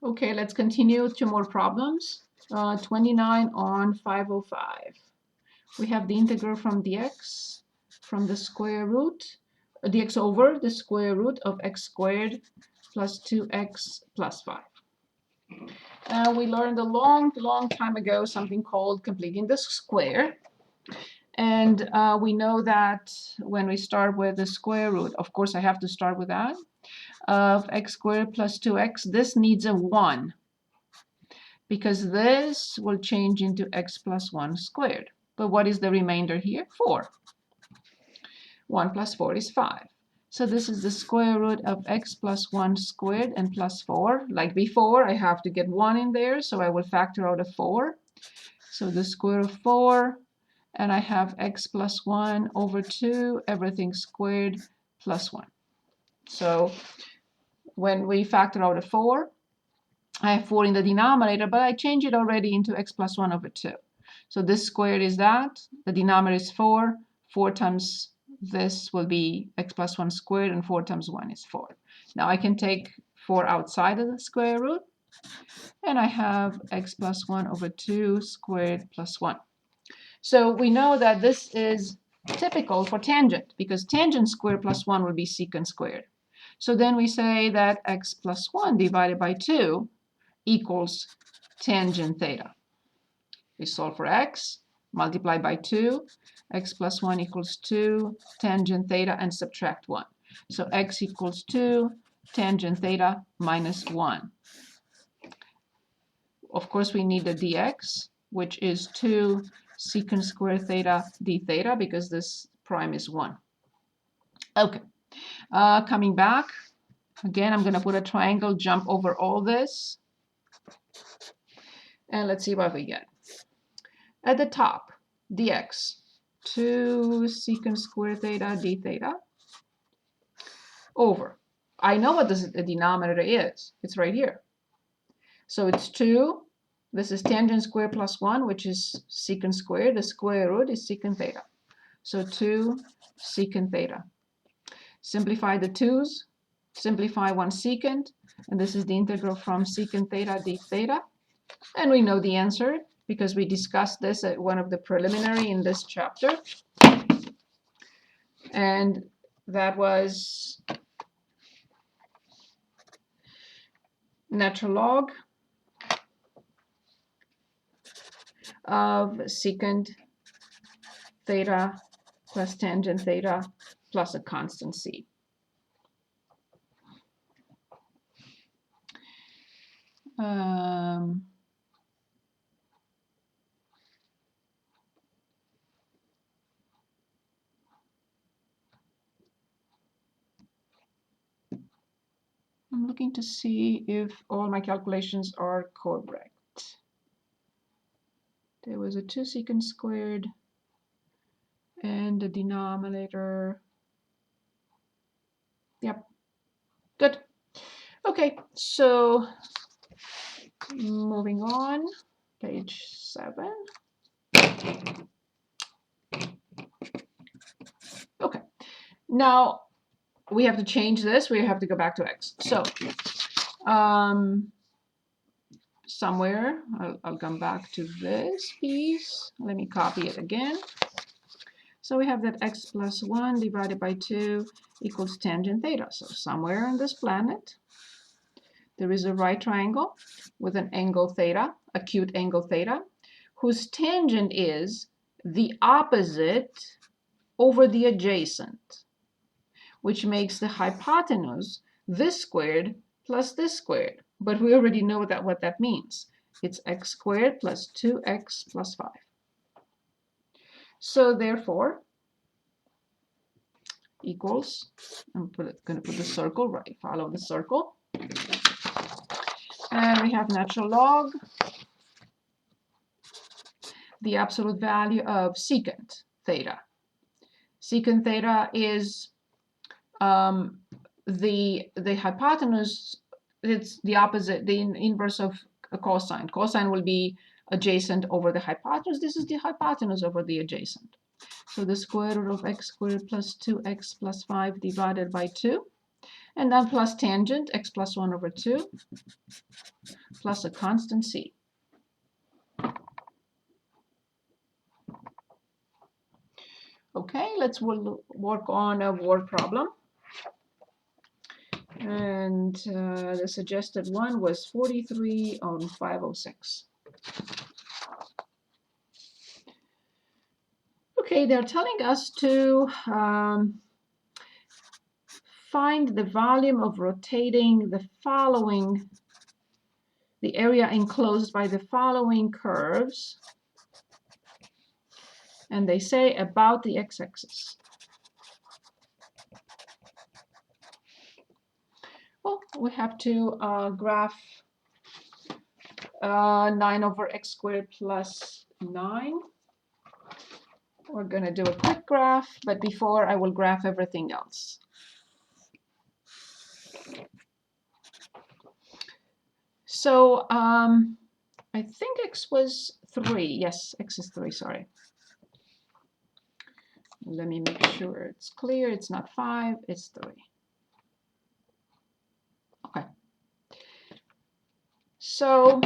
Okay, let's continue. Two more problems. 29 on 505. We have the integral from dx from the square root, dx over the square root of x squared plus 2x plus 5. We learned a long time ago something called completing the square. And we know that when we start with the square root, of course I have to start with that, of x squared plus 2x, this needs a 1, because this will change into x plus 1 squared. But what is the remainder here? 4. 1 plus 4 is 5. So this is the square root of x plus 1 squared and plus 4. Like before, I have to get 1 in there, so I will factor out a 4. So the square of 4, and I have x plus 1 over 2, everything squared, plus 1. So when we factor out a 4, I have 4 in the denominator, but I change it already into x plus 1 over 2. So this squared is that. The denominator is 4. 4 times this will be x plus 1 squared, and 4 times 1 is 4. Now I can take 4 outside of the square root, and I have x plus 1 over 2 squared plus 1. So we know that this is typical for tangent, because tangent squared plus 1 will be secant squared. So then we say that x plus 1 divided by 2 equals tangent theta. We solve for x, multiply by 2, x plus 1 equals 2, tangent theta, and subtract 1. So x equals 2, tangent theta minus 1. Of course, we need the dx, which is 2 secant squared theta d theta, because this prime is 1. Okay, coming back, again, I'm going to put a triangle, jump over all this, and let's see what we get. At the top, dx, 2 secant squared theta d theta, over. I know what the denominator is. It's right here. So it's 2. This is tangent squared plus 1, which is secant squared. The square root is secant theta. So 2 secant theta. Simplify the 2's. Simplify 1 secant. And this is the integral from secant theta d theta. And we know the answer, because we discussed this at one of the preliminary in this chapter. And that was natural log of secant theta plus tangent theta plus a constant c. I'm looking to see if all my calculations are correct. There was a 2 secant squared, and the denominator. Yep, good. Okay, so moving on, page 7. Okay, now we have to change this. We have to go back to x. So somewhere, I'll come back to this piece. Let me copy it again. So we have that x plus 1 divided by 2 equals tangent theta. So somewhere on this planet, there is a right triangle with an angle theta, acute angle theta, whose tangent is the opposite over the adjacent, which makes the hypotenuse this squared plus this squared. But we already know what that means. It's x squared plus 2x plus 5. So therefore, equals, I'm going to put the circle, right, follow the circle. And we have natural log, the absolute value of secant theta. Secant theta is the hypotenuse. It's the opposite, the inverse of a cosine. Cosine will be adjacent over the hypotenuse. This is the hypotenuse over the adjacent. So the square root of x squared plus 2x plus 5 divided by 2. And then plus tangent, x plus 1 over 2, plus a constant c. Okay, let's work on a word problem. And the suggested one was 43 on 506. Okay, they're telling us to find the volume of rotating the area enclosed by the following curves. And they say about the x-axis. Well, we have to graph 9 over x squared plus 9. We're going to do a quick graph, but before I will graph everything else. So I think x was 3. Yes, x is 3, sorry. Let me make sure it's clear. It's not 5, it's 3. Okay. So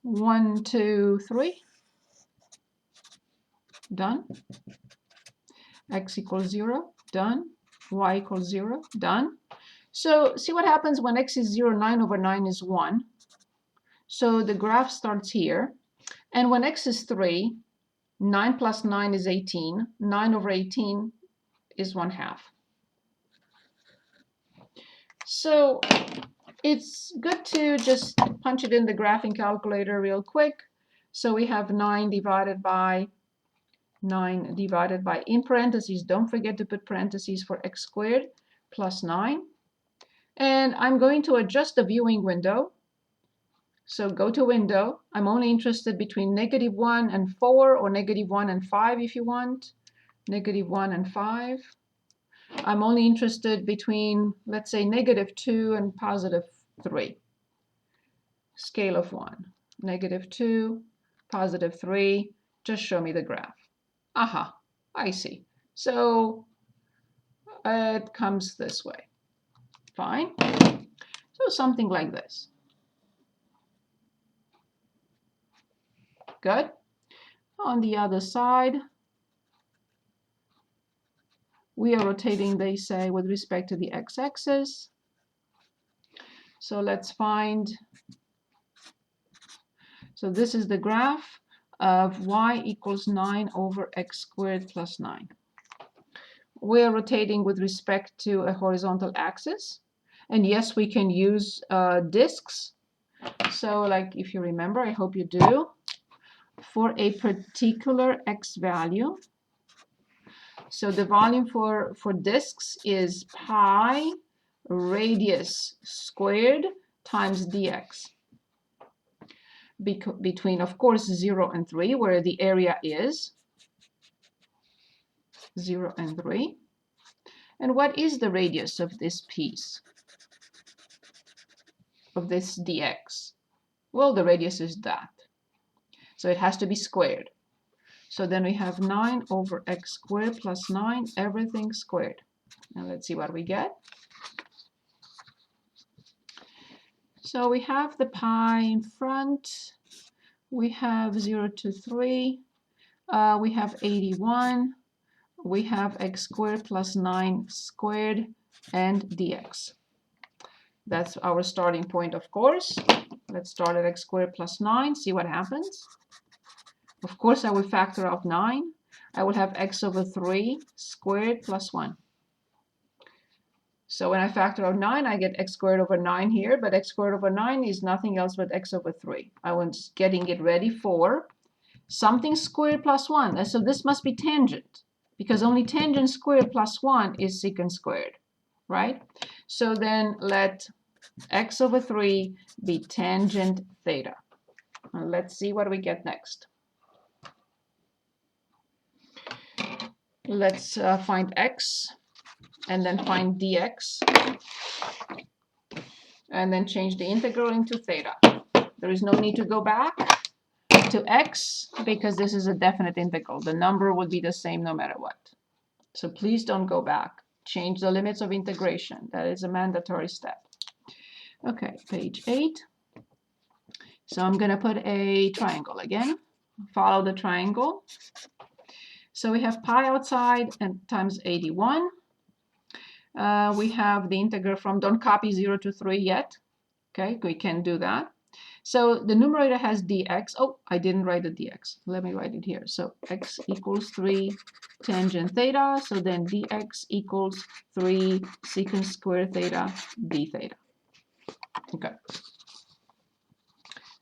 1, 2, 3. Done. X equals 0. Done. Y equals 0. Done. So see what happens when x is 0, 9 over 9 is 1. So the graph starts here. And when x is 3, 9 plus 9 is 18. 9 over 18 is 1/2. So it's good to just punch it in the graphing calculator real quick. So we have 9 divided by, in parentheses, don't forget to put parentheses for x squared, plus 9. And I'm going to adjust the viewing window. So go to window. I'm only interested between -1 and 4, or -1 and 5 if you want. -1 and 5. I'm only interested between, let's say, -2 and +3. Scale of 1. -2, +3. Just show me the graph. Aha, I see. So it comes this way. Fine. So something like this. Good. On the other side, we are rotating, they say, with respect to the x-axis. So let's find, so this is the graph of y equals 9 over x squared plus 9. We are rotating with respect to a horizontal axis. And yes, we can use disks. So like if you remember, I hope you do, for a particular x value. So the volume for disks is pi radius squared times dx. Between, of course, 0 and 3, where the area is 0 and 3. And what is the radius of this piece, of this dx? Well, the radius is that. So it has to be squared. So then we have 9 over x squared plus 9, everything squared. Now let's see what we get. So we have the pi in front. We have 0 to 3. We have 81. We have x squared plus 9 squared and dx. That's our starting point, of course. Let's start at x squared plus 9, see what happens. Of course, I will factor out 9. I will have x over 3 squared plus 1. So when I factor out 9, I get x squared over 9 here, but x squared over 9 is nothing else but x over 3. I was getting it ready for something squared plus 1. And so this must be tangent, because only tangent squared plus 1 is secant squared, right? So then let x over 3 be tangent theta. And let's see what we get next. Let's find x, and then find dx, and then change the integral into theta. There is no need to go back to x, because this is a definite integral. The number will be the same no matter what. So please don't go back. change the limits of integration. That is a mandatory step. Okay, page 8. So I'm going to put a triangle again. Follow the triangle. So we have pi outside and times 81. We have the integral from, don't copy 0 to 3 yet. Okay, we can do that. So the numerator has dx. Oh, I didn't write the dx. Let me write it here. So x equals 3 tangent theta. So then dx equals 3 secant squared theta d theta. Okay.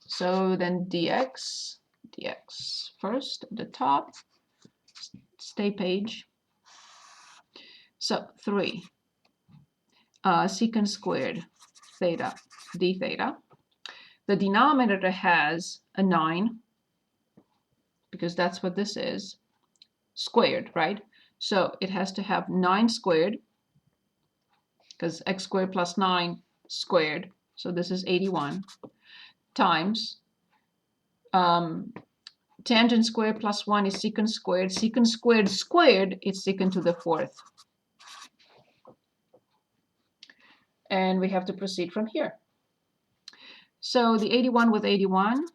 So then dx first at the top. Stay page. So 3 secant squared theta d theta. The denominator has a 9, because that's what this is, squared, right? So it has to have 9 squared, because x squared plus 9 squared, so this is 81, times tangent squared plus 1 is secant squared. Secant squared squared is secant to the 4th. And we have to proceed from here. So the 81 with 81.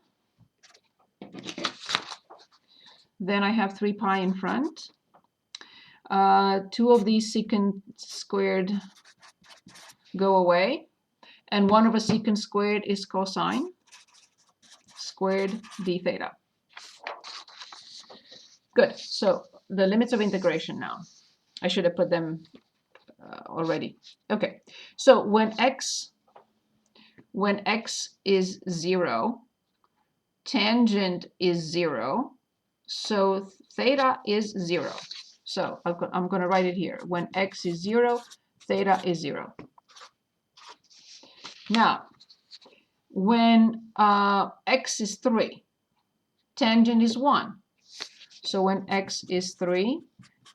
Then I have 3 pi in front. 2 of these secant squared go away. And 1 over secant squared is cosine squared d theta. Good. So the limits of integration now. I should have put them already. Okay. So when x is 0, tangent is 0, so theta is 0. So I'm going to write it here. When x is 0, theta is 0. Now, when x is 3, tangent is 1. So when x is 3,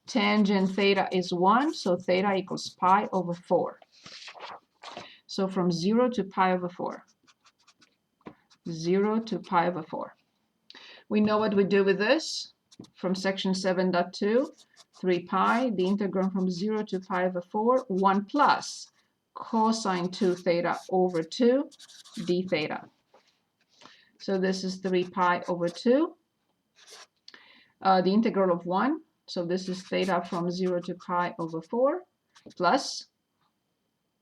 tangent theta is 1, so theta equals pi over 4. So from 0 to pi over 4. 0 to pi over 4. We know what we do with this from section 7.2. 3 pi, the integral from 0 to pi over 4, 1 plus cosine 2 theta over 2 d theta. So this is 3 pi over 2. The integral of 1, so this is theta from 0 to pi over 4, plus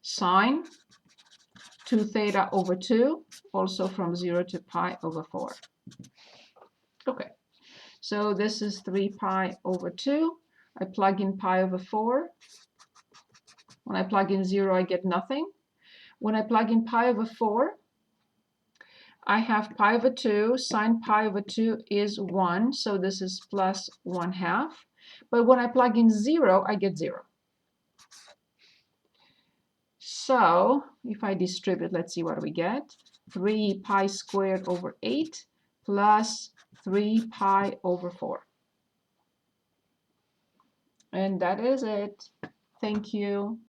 sine 2 theta over 2, also from 0 to pi over 4. Okay, so this is 3 pi over 2. I plug in pi over 4. When I plug in 0, I get nothing. When I plug in pi over 4, I have pi over 2. Sine pi over 2 is 1, so this is plus 1/2. But when I plug in 0, I get 0. So if I distribute, let's see what we get. 3 pi squared over 8 plus 3 pi over 4. And that is it. Thank you.